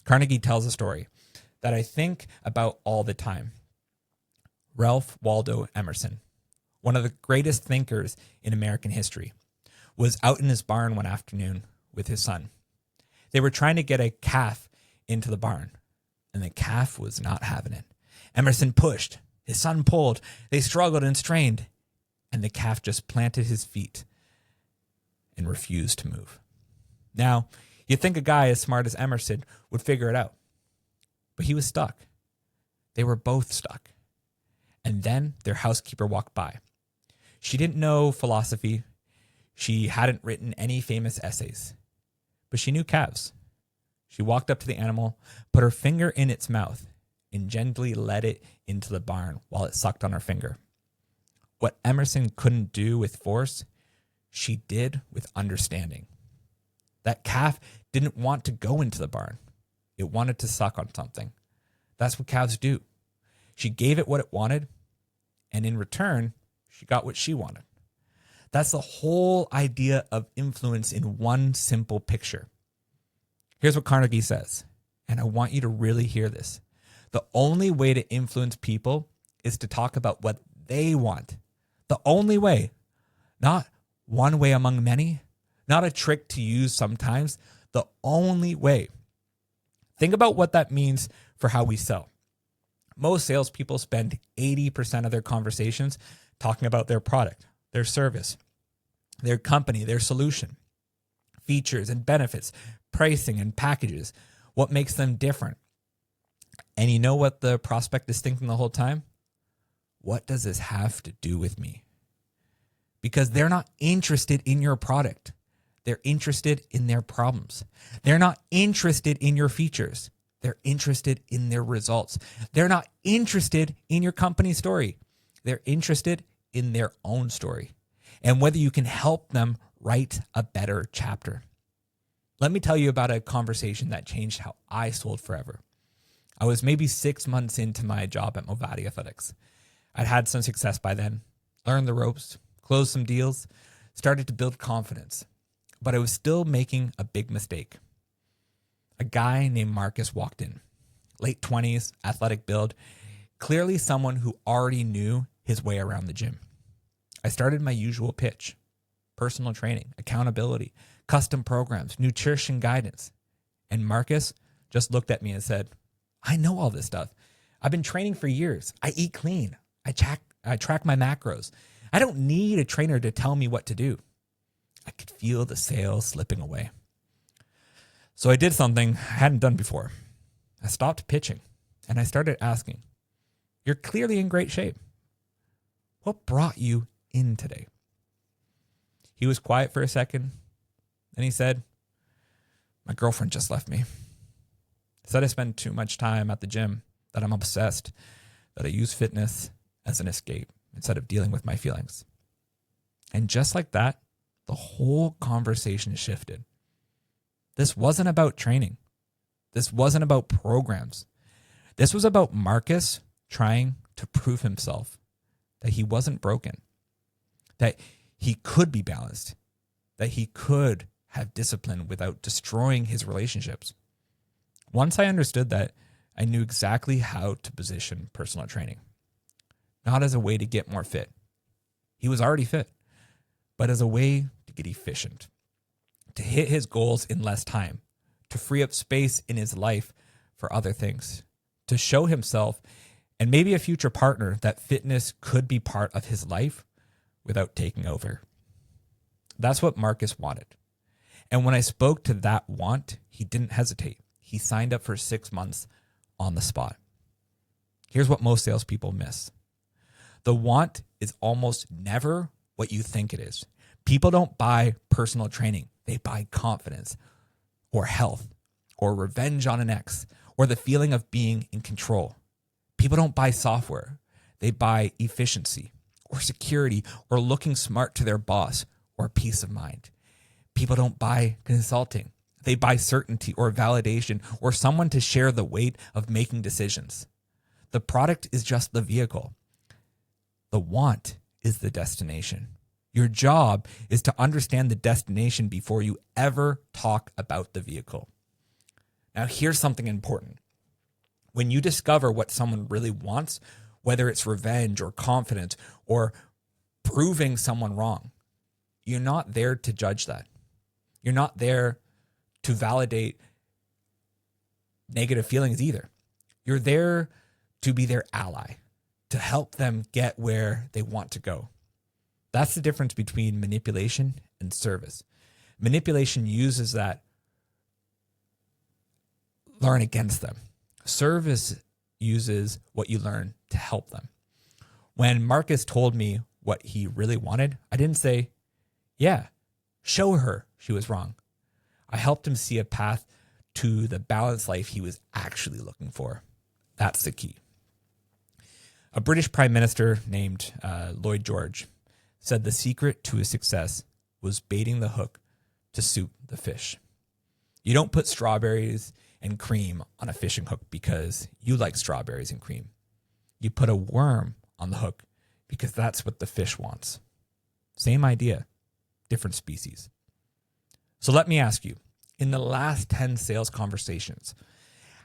Carnegie tells a story that I think about all the time. Ralph Waldo Emerson, one of the greatest thinkers in American history, was out in his barn one afternoon with his son. They were trying to get a calf into the barn, and the calf was not having it. Emerson pushed, his son pulled, they struggled and strained, and the calf just planted his feet and refused to move. Now, you'd think a guy as smart as Emerson would figure it out, but he was stuck. They were both stuck. And then their housekeeper walked by. She didn't know philosophy. She hadn't written any famous essays, but she knew calves. She walked up to the animal, put her finger in its mouth, and gently led it into the barn while it sucked on her finger. What Emerson couldn't do with force, she did with understanding. That calf didn't want to go into the barn. It wanted to suck on something. That's what calves do. She gave it what it wanted, and in return, she got what she wanted. That's the whole idea of influence in one simple picture. Here's what Carnegie says, and I want you to really hear this. The only way to influence people is to talk about what they want. The only way, not one way among many, not a trick to use sometimes, the only way. Think about what that means for how we sell. Most salespeople spend 80% of their conversations talking about their product, their service, their company, their solution, features and benefits, pricing and packages, what makes them different. And you know what the prospect is thinking the whole time? What does this have to do with me? Because they're not interested in your product. They're interested in their problems. They're not interested in your features. They're interested in their results. They're not interested in your company story. They're interested in their own story and whether you can help them write a better chapter. Let me tell you about a conversation that changed how I sold forever. I was maybe 6 months into my job at Movati Athletics. I'd had some success by then, learned the ropes, closed some deals, started to build confidence, but I was still making a big mistake. A guy named Marcus walked in, late 20s, athletic build, clearly someone who already knew his way around the gym. I started my usual pitch: personal training, accountability, custom programs, nutrition guidance. And Marcus just looked at me and said, I know all this stuff. I've been training for years. I eat clean. I track my macros. I don't need a trainer to tell me what to do. I could feel the sales slipping away. So I did something I hadn't done before. I stopped pitching and I started asking, you're clearly in great shape. What brought you in today? He was quiet for a second. Then he said, my girlfriend just left me. Said I spend too much time at the gym, that I'm obsessed, that I use fitness as an escape instead of dealing with my feelings. And just like that, the whole conversation shifted. This wasn't about training. This wasn't about programs. This was about Marcus trying to prove himself that he wasn't broken, that he could be balanced, that he could have discipline without destroying his relationships. Once I understood that, I knew exactly how to position personal training, not as a way to get more fit. He was already fit, but as a way to get efficient, to hit his goals in less time, to free up space in his life for other things, to show himself and maybe a future partner that fitness could be part of his life without taking over. That's what Marcus wanted. And when I spoke to that want, he didn't hesitate. He signed up for 6 months on the spot. Here's what most salespeople miss. The want is almost never what you think it is. People don't buy personal training. They buy confidence or health or revenge on an ex or the feeling of being in control. People don't buy software. They buy efficiency or security or looking smart to their boss or peace of mind. People don't buy consulting. They buy certainty or validation or someone to share the weight of making decisions. The product is just the vehicle. The want is the destination. Your job is to understand the destination before you ever talk about the vehicle. Now, here's something important. When you discover what someone really wants, whether it's revenge or confidence or proving someone wrong, you're not there to judge that. You're not there to validate negative feelings either. You're there to be their ally, to help them get where they want to go. That's the difference between manipulation and service. Manipulation uses that learn against them. Service uses what you learn to help them. When Marcus told me what he really wanted, I didn't say, yeah, show her she was wrong. I helped him see a path to the balanced life he was actually looking for. That's the key. A British Prime Minister named Lloyd George said the secret to his success was baiting the hook to suit the fish. You don't put strawberries and cream on a fishing hook because you like strawberries and cream. You put a worm on the hook because that's what the fish wants. Same idea, different species. So let me ask you, in the last 10 sales conversations,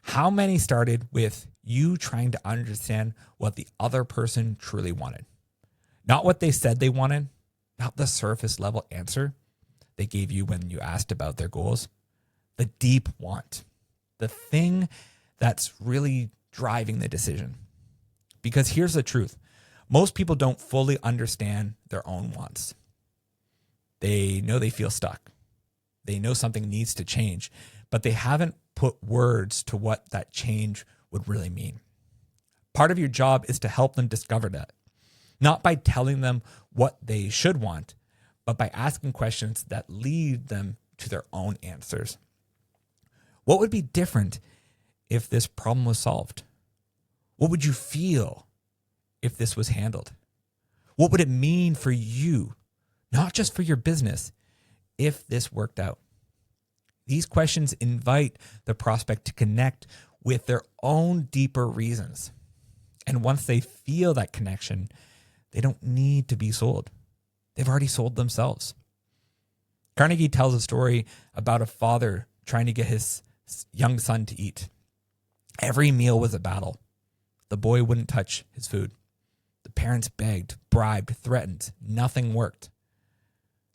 how many started with you trying to understand what the other person truly wanted? Not what they said they wanted, not the surface level answer they gave you when you asked about their goals, the deep want, the thing that's really driving the decision. Because here's the truth. Most people don't fully understand their own wants. They know they feel stuck. They know something needs to change, but they haven't put words to what that change would really mean. Part of your job is to help them discover that, not by telling them what they should want, but by asking questions that lead them to their own answers. What would be different if this problem was solved? What would you feel if this was handled? What would it mean for you, not just for your business, if this worked out? These questions invite the prospect to connect with their own deeper reasons. And once they feel that connection, they don't need to be sold. They've already sold themselves. Carnegie tells a story about a father trying to get his young son to eat. Every meal was a battle. The boy wouldn't touch his food. The parents begged, bribed, threatened. Nothing worked.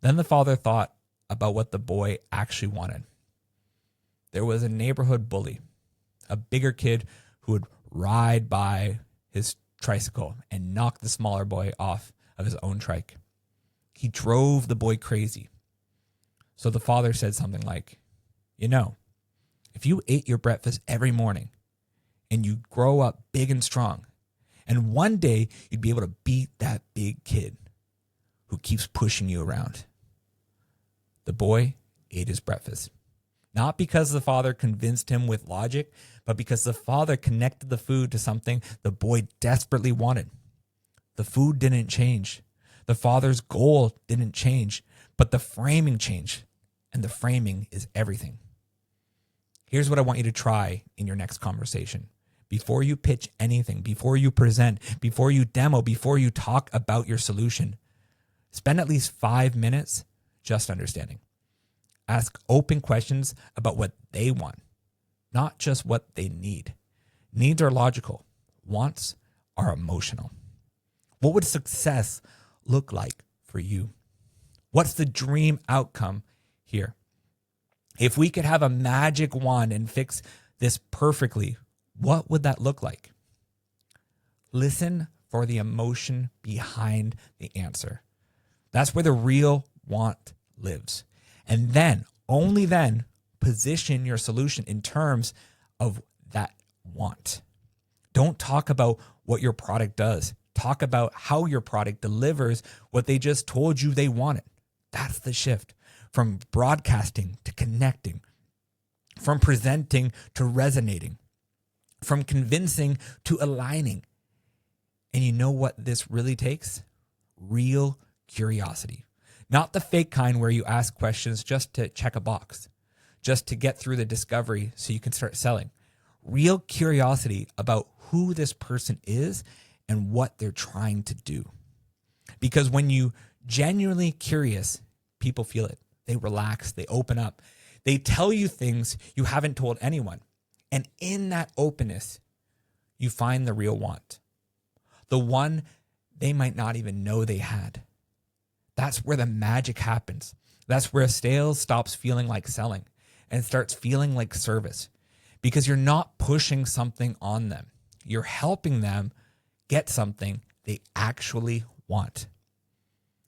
Then the father thought about what the boy actually wanted. There was a neighborhood bully, a bigger kid who would ride by his tricycle and knock the smaller boy off of his own trike. He drove the boy crazy. So the father said something like, if you ate your breakfast every morning and you grow up big and strong, and one day you'd be able to beat that big kid who keeps pushing you around. The boy ate his breakfast. Not because the father convinced him with logic, but because the father connected the food to something the boy desperately wanted. The food didn't change. The father's goal didn't change, but the framing changed. And the framing is everything. Here's what I want you to try in your next conversation. Before you pitch anything, before you present, before you demo, before you talk about your solution, spend at least 5 minutes just understanding. Ask open questions about what they want, not just what they need. Needs are logical. Wants are emotional. What would success look like for you? What's the dream outcome here? If we could have a magic wand and fix this perfectly, what would that look like? Listen for the emotion behind the answer. That's where the real want lives. And then, only then, position your solution in terms of that want. Don't talk about what your product does. Talk about how your product delivers what they just told you they wanted. That's the shift from broadcasting to connecting, from presenting to resonating, from convincing to aligning. And you know what this really takes? Real curiosity. Not the fake kind where you ask questions just to check a box, just to get through the discovery so you can start selling. Real curiosity about who this person is and what they're trying to do. Because when you genuinely curious, people feel it. They relax, they open up, They tell you things you haven't told anyone. And in that openness, you find the real want, the one they might not even know they had. That's where the magic happens. That's where sales stops feeling like selling and starts feeling like service, because you're not pushing something on them. You're helping them get something they actually want.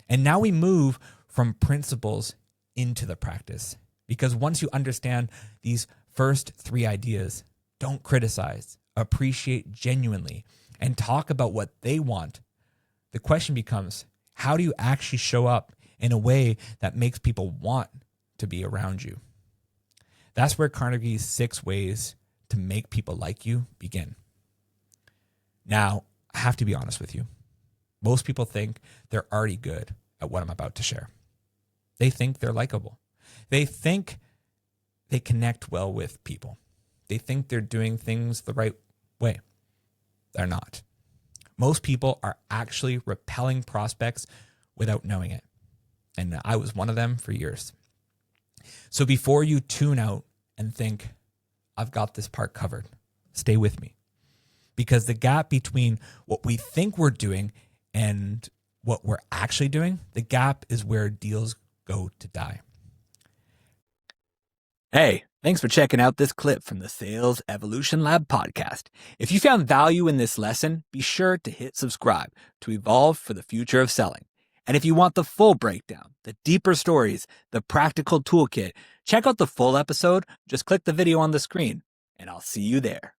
And now we move from principles into the practice, because once you understand these first 3 ideas, don't criticize, appreciate genuinely, and talk about what they want, the question becomes, how do you actually show up in a way that makes people want to be around you? That's where Carnegie's 6 ways to make people like you begin. Now, I have to be honest with you. Most people think they're already good at what I'm about to share. They think they're likable. They think they connect well with people. They think they're doing things the right way. They're not. Most people are actually repelling prospects without knowing it. And I was one of them for years. So before you tune out and think, I've got this part covered, stay with me. Because the gap between what we think we're doing and what we're actually doing, the gap is where deals go to die. Hey, thanks for checking out this clip from the Sales Evolution Lab podcast. If you found value in this lesson, be sure to hit subscribe to evolve for the future of selling. And if you want the full breakdown, the deeper stories, the practical toolkit, check out the full episode. Just click the video on the screen, and I'll see you there.